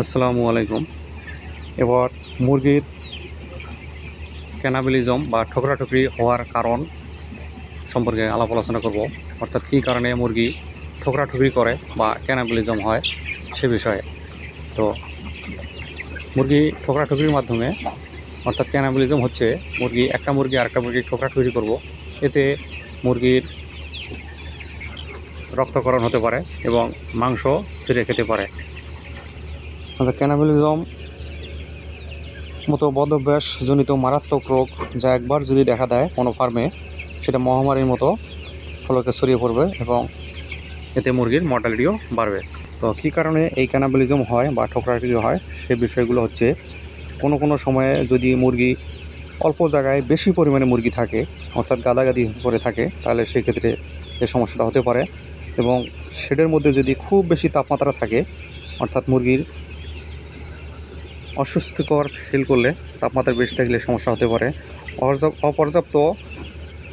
আসসালামু আলাইকুম। এবার মুরগির ক্যানাবিলিজম বা ঠোকরাঠুকরি হওয়ার কারণ সম্পর্কে আলাপ আলোচনা করব। অর্থাৎ কী কারণে মুরগি ঠোকরাঠুকরি করে বা ক্যানাবিলিজম হয় সে বিষয়ে। তো মুরগি ঠোকরাঠুকরির মাধ্যমে অর্থাৎ ক্যানাবিলিজম হচ্ছে একটা মুরগি আরেকটা মুরগি ঠোকরাঠুকরি করব, এতে মুরগির রক্তকরণ হতে পারে এবং মাংস ছিঁড়ে খেতে পারে। অর্থাৎ ক্যানাবিলিজম মতো বদভ্যাসজনিত মারাত্মক রোগ, যা একবার যদি দেখা দেয় কোনো ফার্মে, সেটা মহামারীর মতো ফলকে ছড়িয়ে পড়বে এবং এতে মুরগির মর্টালিটিও বাড়বে। তো কী কারণে এই ক্যানাবিলিজম হয় বা ঠোকরাঠুকরি হয় সে বিষয়গুলো হচ্ছে, কোনো সময়ে যদি মুরগি অল্প জায়গায় বেশি পরিমাণে মুরগি থাকে, অর্থাৎ গাদাগাদি করে থাকে, তাহলে সেক্ষেত্রে এই সমস্যাটা হতে পারে। এবং শেডের মধ্যে যদি খুব বেশি তাপমাত্রা থাকে, অর্থাৎ মুরগির অস্বস্তিকর ফিল করলে, তাপমাত্রা বেশি থাকলে সমস্যা হতে পারে। অপর্যাপ্ত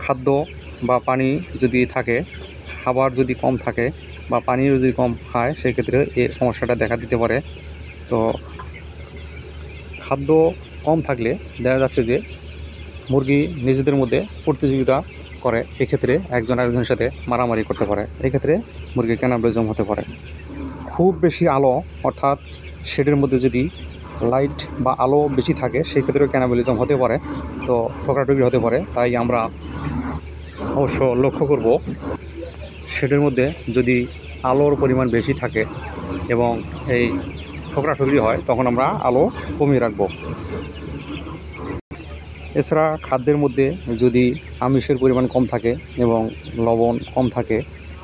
খাদ্য বা পানি যদি থাকে, খাবার যদি কম থাকে বা পানিও যদি কম খায়, সেক্ষেত্রে এই সমস্যাটা দেখা দিতে পারে। তো খাদ্য কম থাকলে দেখা যাচ্ছে যে মুরগি নিজেদের মধ্যে প্রতিযোগিতা করে, এক্ষেত্রে একজন আরেকজনের সাথে মারামারি করতে পারে, এক্ষেত্রে মুরগির ক্যানাবিলিজম হতে পারে। খুব বেশি আলো, অর্থাৎ শেডের মধ্যে যদি লাইট বা আলো বেশি থাকে, সেক্ষেত্রেও ক্যানাবিলিজম হতে পারে। তো ঠোকরাঠুকরি হতে পারে। তাই আমরা অবশ্য লক্ষ্য করব, শেডের মধ্যে যদি আলোর পরিমাণ বেশি থাকে এবং এই ঠোকরাঠুকরি হয়, তখন আমরা আলো কমিয়ে রাখব। এছাড়া খাদ্যের মধ্যে যদি আমিষের পরিমাণ কম থাকে এবং লবণ কম থাকে,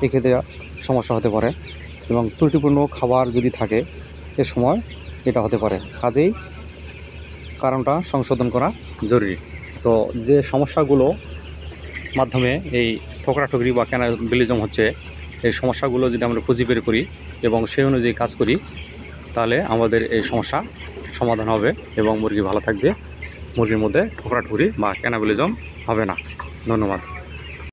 এক্ষেত্রে সমস্যা হতে পারে। এবং ত্রুটিপূর্ণ খাবার যদি থাকে, এ সময় এটা হতে পারে। কাজেই কারণটা সংশোধন করা জরুরি। তো যে সমস্যাগুলো মাধ্যমে এই ঠোকরাঠুকরি বা ক্যানাবিলিজম হচ্ছে, এই সমস্যাগুলো যদি আমরা খুঁজে বের করি এবং সেই অনুযায়ী কাজ করি, তাহলে আমাদের এই সমস্যা সমাধান হবে এবং মুরগি ভালো থাকবে। মুরগির মধ্যে ঠোকরাঠুকরি বা ক্যানাবিলিজম হবে না। ধন্যবাদ।